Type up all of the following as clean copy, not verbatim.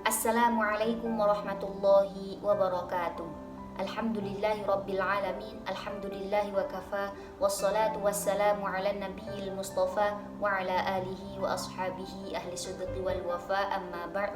Assalamualaikum warahmatullahi wabarakatuh. Alhamdulillahi rabbil alamin. Alhamdulillahi wa kafa. Wassalatu wassalamu ala nabiyil mustafa wa ala alihi wa ashabihi ahli sidqi wal wafa, amma ba'd.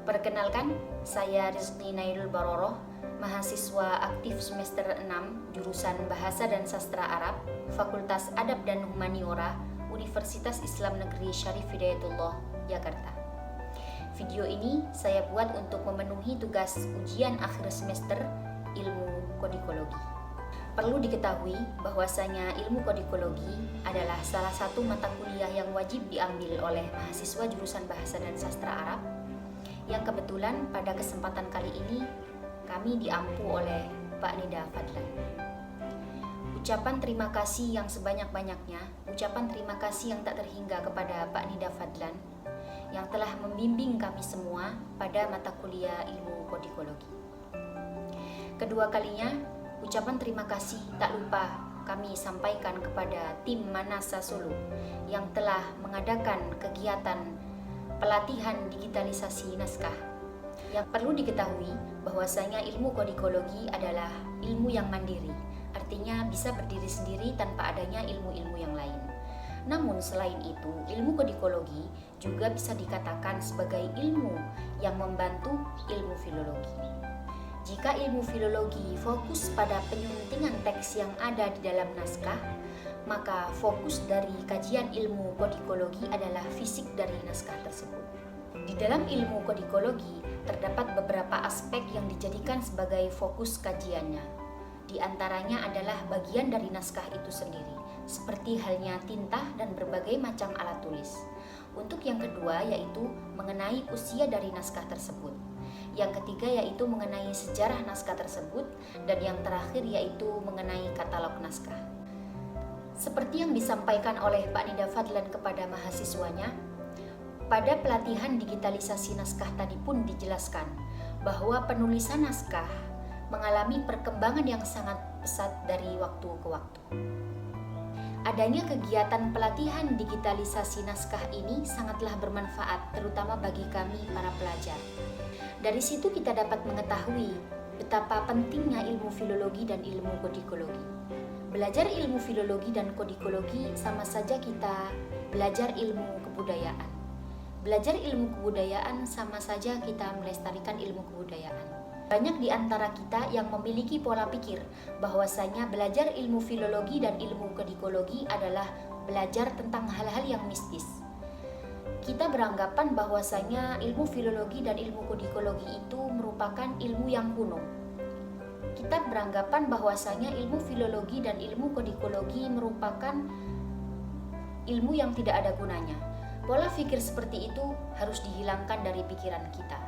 Perkenalkan, saya Rizqi Nailul Baroroh, mahasiswa aktif semester 6 jurusan Bahasa dan Sastra Arab, Fakultas Adab dan Humaniora, Universitas Islam Negeri Syarif Hidayatullah, Jakarta. Video ini saya buat untuk memenuhi tugas ujian akhir semester ilmu kodikologi. Perlu diketahui bahwasanya ilmu kodikologi adalah salah satu mata kuliah yang wajib diambil oleh mahasiswa jurusan Bahasa dan Sastra Arab, yang kebetulan pada kesempatan kali ini kami diampu oleh Pak Nida Fadlan. Ucapan terima kasih yang sebanyak-banyaknya, ucapan terima kasih yang tak terhingga kepada Pak Nida Fadlan yang telah membimbing kami semua pada mata kuliah ilmu kodikologi. Kedua kalinya, ucapan terima kasih tak lupa kami sampaikan kepada tim Manasa Solo yang telah mengadakan kegiatan pelatihan digitalisasi naskah. Yang perlu diketahui bahwasanya ilmu kodikologi adalah ilmu yang mandiri, artinya bisa berdiri sendiri tanpa adanya ilmu-ilmu yang lain. Namun selain itu, ilmu kodikologi juga bisa dikatakan sebagai ilmu yang membantu ilmu filologi. Jika ilmu filologi fokus pada penyuntingan teks yang ada di dalam naskah, maka fokus dari kajian ilmu kodikologi adalah fisik dari naskah tersebut. Di dalam ilmu kodikologi terdapat beberapa aspek yang dijadikan sebagai fokus kajiannya. Di antaranya adalah bagian dari naskah itu sendiri, seperti halnya tinta dan berbagai macam alat tulis. Untuk yang kedua yaitu mengenai usia dari naskah tersebut. Yang ketiga yaitu mengenai sejarah naskah tersebut, dan yang terakhir yaitu mengenai katalog naskah. Seperti yang disampaikan oleh Pak Nida Fadlan kepada mahasiswanya, pada pelatihan digitalisasi naskah tadi pun dijelaskan bahwa penulisan naskah mengalami perkembangan yang sangat pesat dari waktu ke waktu. Adanya kegiatan pelatihan digitalisasi naskah ini sangatlah bermanfaat, terutama bagi kami para pelajar. Dari situ kita dapat mengetahui betapa pentingnya ilmu filologi dan ilmu kodikologi. Belajar ilmu filologi dan kodikologi sama saja kita belajar ilmu kebudayaan. Belajar ilmu kebudayaan sama saja kita melestarikan ilmu kebudayaan. Banyak di antara kita yang memiliki pola pikir bahwasanya belajar ilmu filologi dan ilmu kodikologi adalah belajar tentang hal-hal yang mistis. Kita beranggapan bahwasanya ilmu filologi dan ilmu kodikologi itu merupakan ilmu yang kuno. Kita beranggapan bahwasanya ilmu filologi dan ilmu kodikologi merupakan ilmu yang tidak ada gunanya. Pola pikir seperti itu harus dihilangkan dari pikiran kita.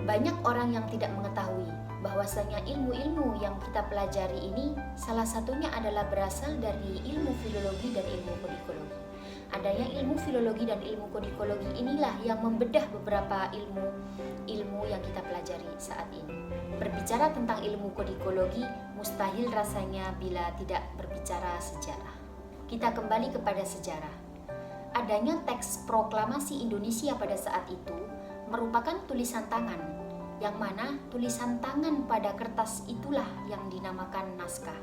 Banyak orang yang tidak mengetahui bahwasanya ilmu-ilmu yang kita pelajari ini salah satunya adalah berasal dari ilmu filologi dan ilmu kodikologi. Adanya ilmu filologi dan ilmu kodikologi inilah yang membedah beberapa ilmu yang kita pelajari saat ini. Berbicara tentang ilmu kodikologi mustahil rasanya bila tidak berbicara sejarah. Kita kembali kepada sejarah. Adanya teks proklamasi Indonesia pada saat itu merupakan tulisan tangan, yang mana tulisan tangan pada kertas itulah yang dinamakan naskah.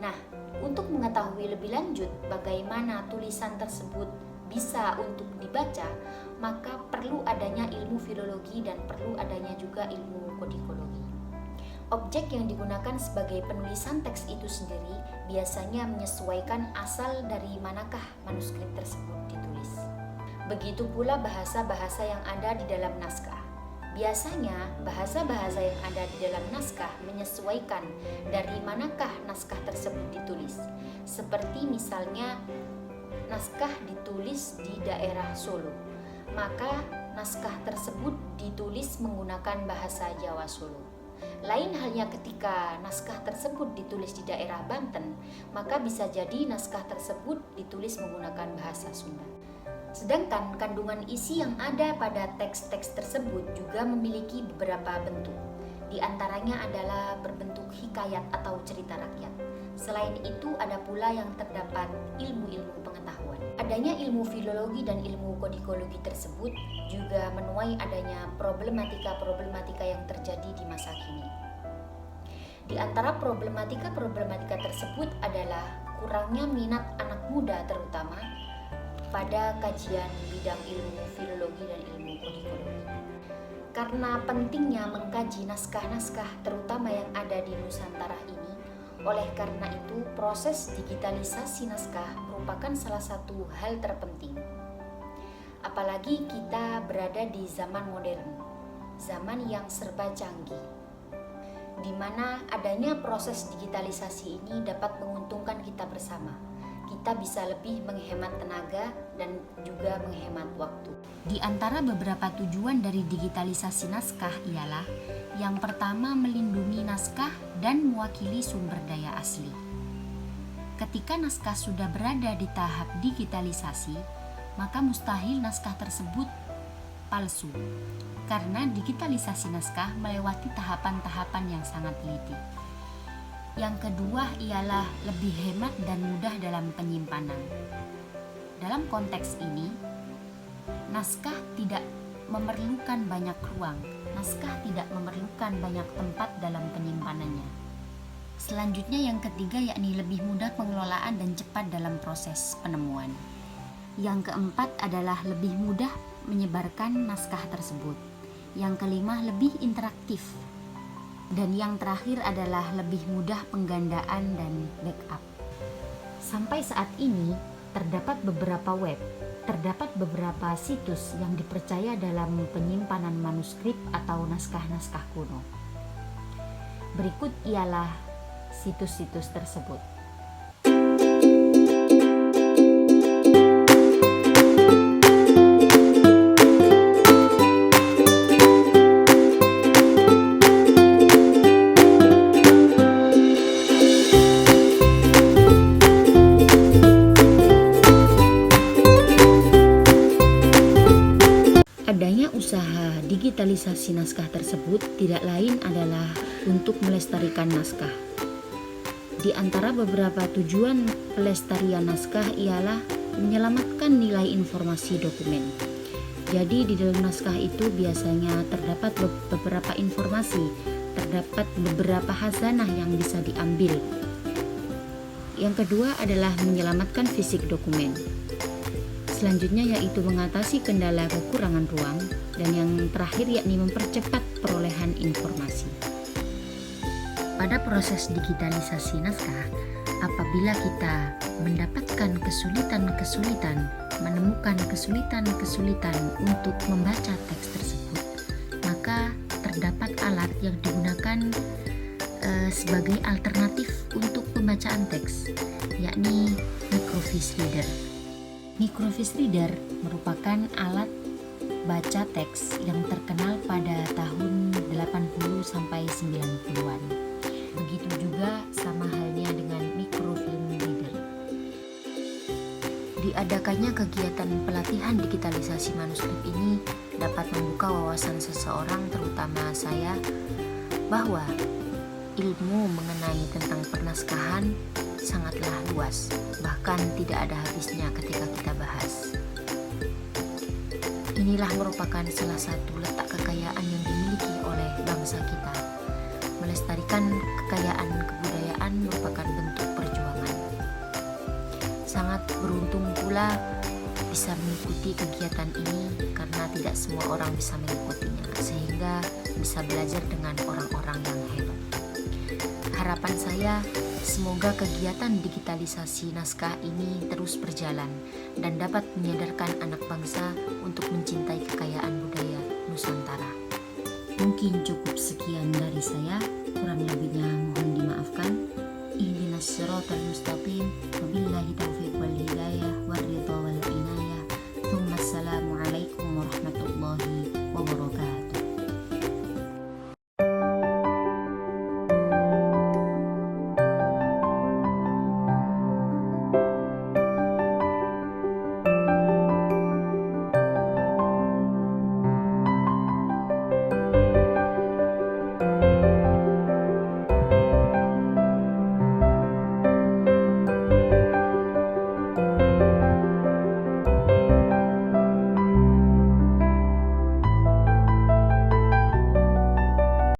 Nah, untuk mengetahui lebih lanjut bagaimana tulisan tersebut bisa untuk dibaca, maka perlu adanya ilmu filologi dan perlu adanya juga ilmu kodikologi. Objek yang digunakan sebagai penulisan teks itu sendiri biasanya menyesuaikan asal dari manakah manuskrip tersebut ditulis. Begitu pula bahasa-bahasa yang ada di dalam naskah. Biasanya bahasa-bahasa yang ada di dalam naskah menyesuaikan dari manakah naskah tersebut ditulis. Seperti misalnya naskah ditulis di daerah Solo, maka naskah tersebut ditulis menggunakan bahasa Jawa Solo. Lain halnya ketika naskah tersebut ditulis di daerah Banten, maka bisa jadi naskah tersebut ditulis menggunakan bahasa Sunda. Sedangkan kandungan isi yang ada pada teks-teks tersebut juga memiliki beberapa bentuk. Di antaranya adalah berbentuk hikayat atau cerita rakyat. Selain itu ada pula yang terdapat ilmu-ilmu pengetahuan. Adanya ilmu filologi dan ilmu kodikologi tersebut juga menuai adanya problematika-problematika yang terjadi di masa kini. Di antara problematika-problematika tersebut adalah kurangnya minat anak muda terutama pada kajian bidang ilmu filologi dan ilmu kodikologi. Karena pentingnya mengkaji naskah-naskah terutama yang ada di Nusantara ini, oleh karena itu proses digitalisasi naskah merupakan salah satu hal terpenting. Apalagi kita berada di zaman modern, zaman yang serba canggih, di mana adanya proses digitalisasi ini dapat menguntungkan kita bersama. Kita bisa lebih menghemat tenaga dan juga menghemat waktu. Di antara beberapa tujuan dari digitalisasi naskah ialah yang pertama, melindungi naskah dan mewakili sumber daya asli. Ketika naskah sudah berada di tahap digitalisasi, maka mustahil naskah tersebut palsu, karena digitalisasi naskah melewati tahapan-tahapan yang sangat teliti. Yang kedua ialah lebih hemat dan mudah dalam penyimpanan. Dalam konteks ini, naskah tidak memerlukan banyak ruang, naskah tidak memerlukan banyak tempat dalam penyimpanannya. Selanjutnya yang ketiga yakni lebih mudah pengelolaan dan cepat dalam proses penemuan. Yang keempat adalah lebih mudah menyebarkan naskah tersebut. Yang kelima lebih interaktif. Dan yang terakhir adalah lebih mudah penggandaan dan backup. Sampai saat ini terdapat beberapa web, terdapat beberapa situs yang dipercaya dalam penyimpanan manuskrip atau naskah-naskah kuno. Berikut ialah situs-situs tersebut. Adanya usaha digitalisasi naskah tersebut tidak lain adalah untuk melestarikan naskah. Di antara beberapa tujuan pelestarian naskah ialah menyelamatkan nilai informasi dokumen. Jadi di dalam naskah itu biasanya terdapat beberapa informasi, terdapat beberapa khazanah yang bisa diambil. Yang kedua adalah menyelamatkan fisik dokumen. Selanjutnya yaitu mengatasi kendala kekurangan ruang, dan yang terakhir yakni mempercepat perolehan informasi. Pada proses digitalisasi naskah, apabila kita mendapatkan kesulitan-kesulitan, menemukan kesulitan-kesulitan untuk membaca teks tersebut, maka terdapat alat yang digunakan sebagai alternatif untuk pembacaan teks, yakni microfiche reader. Microfiche reader merupakan alat baca teks yang terkenal pada tahun 80 sampai 90-an. Begitu juga sama halnya dengan microfilm reader. Diadakannya kegiatan pelatihan digitalisasi manuskrip ini dapat membuka wawasan seseorang, terutama saya, bahwa ilmu mengenai tentang pernaskahan sangatlah luas, bahkan tidak ada habisnya ketika kita bahas. Inilah merupakan salah satu letak kekayaan yang dimiliki oleh bangsa kita. Melestarikan kekayaan kebudayaan merupakan bentuk perjuangan. Sangat beruntung pula bisa mengikuti kegiatan ini, karena tidak semua orang bisa mengikutinya, sehingga bisa belajar dengan orang-orang yang hebat. Harapan saya, semoga kegiatan digitalisasi naskah ini terus berjalan dan dapat menyadarkan anak bangsa untuk mencintai kekayaan budaya Nusantara. Mungkin cukup sekian dari saya, kurang lebihnya mohon dimaafkan. Ihdinas siratal mustaqim, wabillahi taufiq wal hidayah, war ridha